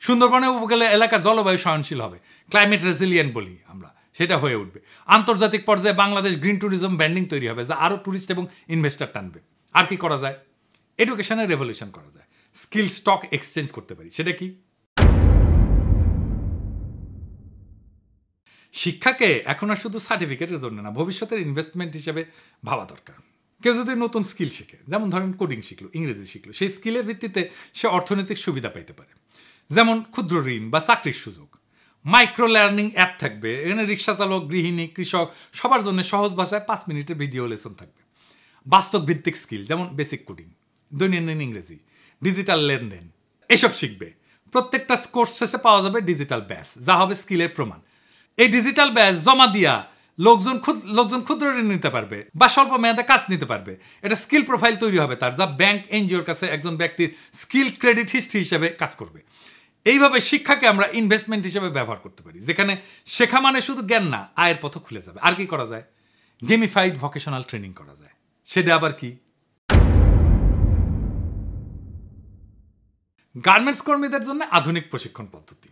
সুন্দরবনে উপকূলীয় এলাকা জলবায়ু সহনশীল হবে, ক্লাইমেট রেজিলিয়েন্ট বলি আমরা, সেটা হয়ে উঠবে। আন্তর্জাতিক পর্যায়ে বাংলাদেশ গ্রিন ট্যুরিজম ব্র্যান্ডিং তৈরি হবে, যা আরও ট্যুরিস্ট এবং ইনভেস্টর টানবে। আর কি করা যায়? এডুকেশনের রেভলিউশন করা যায়, স্কিল স্টক এক্সচেঞ্জ করতে পারি। সেটা কি? শিক্ষাকে এখন আর শুধু সার্টিফিকেটের জন্য না, ভবিষ্যতের ইনভেস্টমেন্ট হিসেবে ভাবা দরকার। কেউ যদি নতুন স্কিল শিখে, যেমন ধরেন কোডিং শিখলো, ইংরেজি শিখলো, সেই স্কিলের ভিত্তিতে সে অর্থনৈতিক সুবিধা পাইতে পারে। যেমন ক্ষুদ্র ঋণ বা চাকরির সুযোগ। মাইক্রো লার্নিং অ্যাপ থাকবে, এখানে রিক্সা চালক, গৃহিণী, কৃষক সবার জন্য সহজ ভাষায় 5 মিনিটের ভিডিও লেসন থাকবে। বাস্তব ভিত্তিক স্কিল যেমন বেসিক কোডিং, দৈনন্দিন ইংরেজি, ডিজিটাল লেনদেন এসব শিখবে। প্রত্যেকটা কোর্স শেষে পাওয়া যাবে ডিজিটাল ব্যাচ, যা হবে স্কিলের প্রমাণ। এই ডিজিটাল ব্যাচ জমা দিয়া লোকজন ক্ষুদ্র ঋণ নিতে পারবে বা স্বল্প মেয়াদে কাজ নিতে পারবে। এটা স্কিল প্রোফাইল তৈরি হবে তার, যা ব্যাংক, এনজিওর কাছে একজন ব্যক্তির স্কিল ক্রেডিট হিস্ট্রি হিসেবে কাজ করবে। এইভাবে শিক্ষাকে আমরা ইনভেস্টমেন্ট হিসেবে ব্যবহার করতে পারি, যেখানে শেখা মানে শুধু জ্ঞান না, আয়ের পথ খুলে যাবে। আর কি করা যায়? গেমিফাইড ভোকেশনাল ট্রেনিং করা যায়। সেটা আবার কি? গার্মেন্টস কর্মীদের জন্য আধুনিক প্রশিক্ষণ পদ্ধতি।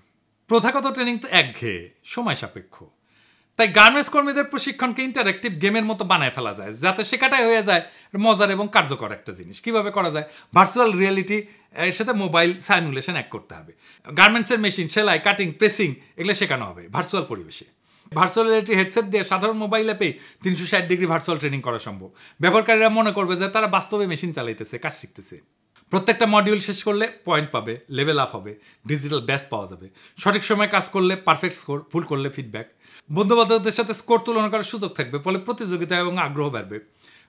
প্রথাগত ট্রেনিং তো একঘেয়ে, সময় সাপেক্ষ। তাই গার্মেন্টস কর্মীদের প্রশিক্ষণকে ইন্টারেক্টিভ গেমের মতো বানায় ফেলা যায়, যাতে শেখাটাই হয়ে যায় মজার এবং কার্যকর একটা জিনিস। কিভাবে করা যায়? ভার্চুয়াল রিয়েলিটি এর সাথে মোবাইল সাইমুলেশন এক করতে হবে। গার্মেন্টসের মেশিন, সেলাই, কাটিং, প্রেসিং এগুলো শেখানো হবে ভার্চুয়াল পরিবেশে। ভার্চুয়াল রিয়েলিটি হেডসেট দিয়ে সাধারণ মোবাইল অ্যাপেই 360 ডিগ্রি ভার্চুয়াল ট্রেনিং করা সম্ভব। ব্যবহারকারীরা মনে করবে যে তারা বাস্তবে মেশিন চালাইতেছে, কাজ শিখতেছে। প্রত্যেকটা মডিউল শেষ করলে পয়েন্ট পাবে, লেভেল আপ হবে, ডিজিটাল ব্যাচ পাওয়া যাবে। সঠিক সময় কাজ করলে পারফেক্ট স্কোর, ভুল করলে ফিডব্যাক। বন্ধুবান্ধবদের সাথে স্কোর তুলনা করার সুযোগ থাকবে, ফলে প্রতিযোগিতা এবং আগ্রহ বাড়বে।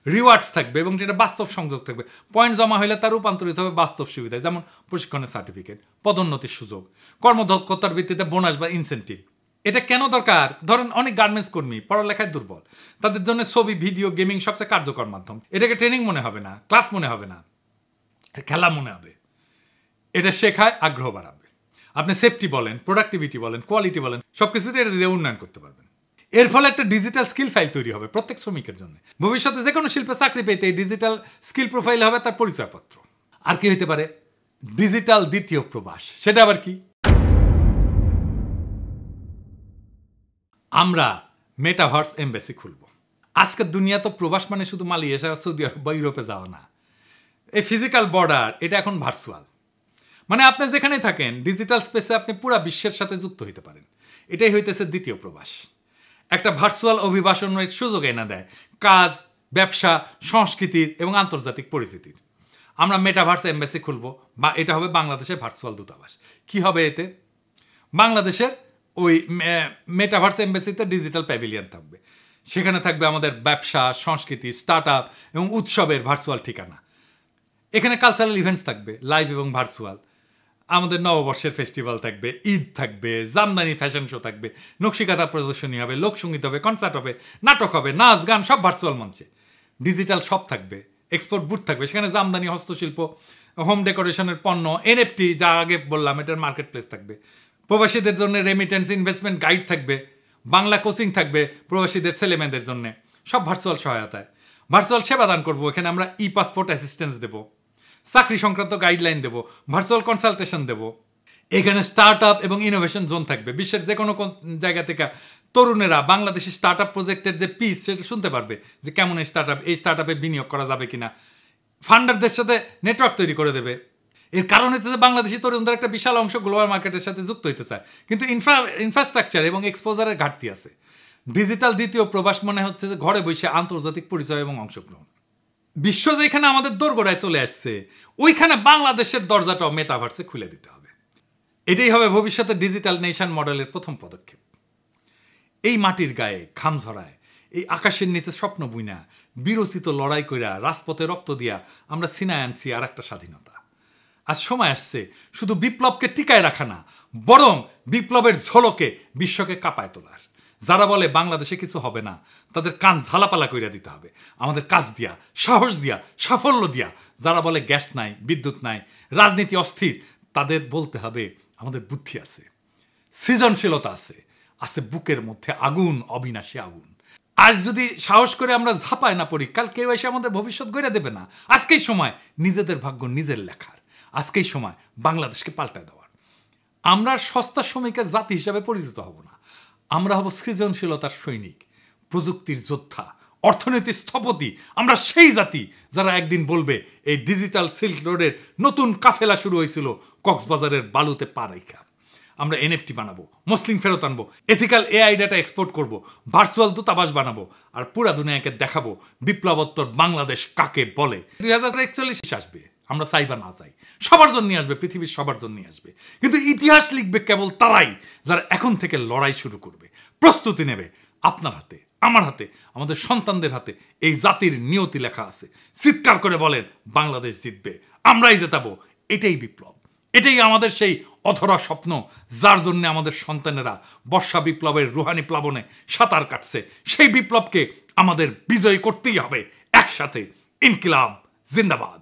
রিওয়ার্ডস থাকবে এবং যেটা বাস্তব সংযোগ থাকবে। পয়েন্ট জমা হলে তার রূপান্তরিত হবে বাস্তব সুবিধায়, যেমন প্রশিক্ষণের সার্টিফিকেট, পদোন্নতির সুযোগ, কর্মদক্ষতার ভিত্তিতে বোনাস বা ইনসেন্টিভ। এটা কেন দরকার? ধরেন অনেক গার্মেন্টস কর্মী পড়ালেখায় দুর্বল, তাদের জন্য ছবি, ভিডিও, গেমিং সবচেয়ে কার্যকর মাধ্যম। এটাকে ট্রেনিং মনে হবে না, ক্লাস মনে হবে না, খেলা মনে হবে। এটা শেখায় আগ্রহ বাড়াবে। আপনি সেফটি বলেন, প্রোডাক্টিভিটি বলেন, কোয়ালিটি বলেন, সবকিছুতে এটা দিয়ে উন্নয়ন করতে পারবেন। এর ফলে একটা ডিজিটাল স্কিল ফাইল তৈরি হবে প্রত্যেক শ্রমিকের জন্য। ভবিষ্যতে যে কোনো শিল্পে চাকরি পেতে এই ডিজিটাল স্কিল প্রোফাইল হবে তার পরিচয়পত্র। আর কি হইতে পারে? ডিজিটাল দ্বিতীয় প্রবাস। সেটা আবার কি? আমরা মেটাভার্স এমবেসি খুলব। আজকের দুনিয়া তো প্রবাস মানে শুধু মালয়েশিয়া, সৌদি আরব বা ইউরোপে যাওয়া না। এই ফিজিক্যাল বর্ডার এটা এখন ভার্চুয়াল। মানে আপনি যেখানে থাকেন ডিজিটাল স্পেসে আপনি পুরো বিশ্বের সাথে যুক্ত হইতে পারেন। এটাই হইতেছে দ্বিতীয় প্রবাস। একটা ভার্চুয়াল অভিবাসনের সুযোগ এনে দেয় কাজ, ব্যবসা, সংস্কৃতির এবং আন্তর্জাতিক পরিচিতির। আমরা মেটাভার্স এমবেসি খুলব, বা এটা হবে বাংলাদেশের ভার্চুয়াল দূতাবাস। কি হবে এতে? বাংলাদেশের ওই মেটাভার্স এমবেসিতে ডিজিটাল প্যাভিলিয়ন থাকবে। সেখানে থাকবে আমাদের ব্যবসা, সংস্কৃতি, স্টার্ট আপ এবং উৎসবের ভার্চুয়াল ঠিকানা। এখানে কালচারাল ইভেন্টস থাকবে লাইভ এবং ভার্চুয়াল। আমাদের নববর্ষের ফেস্টিভ্যাল থাকবে, ঈদ থাকবে, জামদানি ফ্যাশন শো থাকবে, নকশিকাঁথা প্রদর্শনী হবে, লোকসঙ্গীত হবে, কনসার্ট হবে, নাটক হবে, নাচ গান সব ভার্চুয়াল মঞ্চে। ডিজিটাল শপ থাকবে, এক্সপোর্ট বুথ থাকবে, সেখানে জামদানি, হস্তশিল্প, হোম ডেকোরেশনের পণ্য, এনএফটি যা আগে বললাম এটার মার্কেট প্লেস থাকবে। প্রবাসীদের জন্য রেমিটেন্স ইনভেস্টমেন্ট গাইড থাকবে, বাংলা কোচিং থাকবে প্রবাসীদের ছেলেমেয়েদের জন্য, সব ভার্চুয়াল সহায়তায়। ভার্চুয়াল সেবা দান করবো। এখানে আমরা ই পাসপোর্ট অ্যাসিস্ট্যান্স দেবো, চাকরি সংক্রান্ত গাইডলাইন দেবো, ভার্চুয়াল কনসালটেশন দেবো। এখানে স্টার্ট আপ এবং ইনোভেশন জোন থাকবে। বিশ্বের যে কোনো জায়গা থেকে তরুণেরা বাংলাদেশি স্টার্ট আপ প্রজেক্টের যে পিস সেটা শুনতে পারবে, যে কেমন এই স্টার্ট আপে বিনিয়োগ করা যাবে কিনা। ফান্ডারদের সাথে নেটওয়ার্ক তৈরি করে দেবে। এর কারণ হচ্ছে যে বাংলাদেশি তরুণদের একটা বিশাল অংশ গ্লোবাল মার্কেটের সাথে যুক্ত হতে চায়, কিন্তু ইনফ্রাস্ট্রাকচার এবং এক্সপোজারের ঘাটতি আছে। ডিজিটাল দ্বিতীয় প্রবাস মনে হচ্ছে যে ঘরে বসে আন্তর্জাতিক পরিচয় এবং অংশগ্রহণ। বিশ্ব যেখানে আমাদের দোরগোড়ায় চলে আসছে, ওইখানে বাংলাদেশের দরজাটাও মেটাভার্সে খুলে দিতে হবে। এটাই হবে ভবিষ্যতে ডিজিটাল নেশন মডেলের প্রথম পদক্ষেপ। এই মাটির গায়ে ঘাম ঝরায়, এই আকাশের নিচে স্বপ্ন বুইনা, বিরচিত লড়াই কইরা, রাজপথে রক্ত দিয়া আমরা ছিনায় আনছি আর একটা স্বাধীনতা। আজ সময় আসছে শুধু বিপ্লবকে টিকায় রাখা না, বরং বিপ্লবের ঝলকে বিশ্বকে কাঁপায় তোলার। যারা বলে বাংলাদেশে কিছু হবে না, তাদের কান ঝালাপালা কইরা দিতে হবে আমাদের কাজ দিয়া, সাহস দিয়া, সাফল্য দিয়া। যারা বলে গ্যাস নাই, বিদ্যুৎ নাই, রাজনীতি অস্থির, তাদের বলতে হবে আমাদের বুদ্ধি আছে, সৃজনশীলতা আছে, আছে বুকের মধ্যে আগুন, অবিনাশী আগুন। আজ যদি সাহস করে আমরা ঝাঁপায় না পড়ি, কাল কেউ এসে আমাদের ভবিষ্যৎ গড়ে দেবে না। আজকেই সময় নিজেদের ভাগ্য নিজের লেখার, আজকেই সময় বাংলাদেশকে পাল্টায় দেওয়ার। আমরা সস্তা শ্রমিকের জাতি হিসাবে পরিচিত হব না, আমরা হব সৃজনশীলতার সৈনিক, প্রযুক্তির যোদ্ধা, অর্থনীতির স্থপতি। আমরা সেই জাতি যারা একদিন বলবে এই ডিজিটাল সিল্ক রোডের নতুন কাফেলা শুরু হয়েছিল কক্সবাজারের বালুতে পা রাইখা। আমরা এনএফটি বানাবো, মুসলিম ফেরত আনবো, এথিক্যাল এআই ডাটা এক্সপোর্ট করব, ভার্চুয়াল দূতাবাস বানাবো, আর পুরা দুনিয়াকে দেখাবো বিপ্লবোত্তর বাংলাদেশ কাকে বলে। 2041 আসবে, আমরা চাই বা না চাই, সবার জন্য আসবে, পৃথিবীর সবার জন্য আসবে। কিন্তু ইতিহাস লিখবে কেবল তারাই যারা এখন থেকে লড়াই শুরু করবে, প্রস্তুতি নেবে। আপনার হাতে, আমার হাতে, আমাদের সন্তানদের হাতে এই জাতির নিয়তি লেখা আছে। চিৎকার করে বলেন বাংলাদেশ জিতবে, আমরাই জেতাবো। এটাই বিপ্লব, এটাই আমাদের সেই অধরা স্বপ্ন, যার জন্য আমাদের সন্তানেরা বর্ষা বিপ্লবের রুহানি প্লাবনে সাঁতার কাটছে। সেই বিপ্লবকে আমাদের বিজয় করতেই হবে একসাথে। ইনকিলাব জিন্দাবাদ।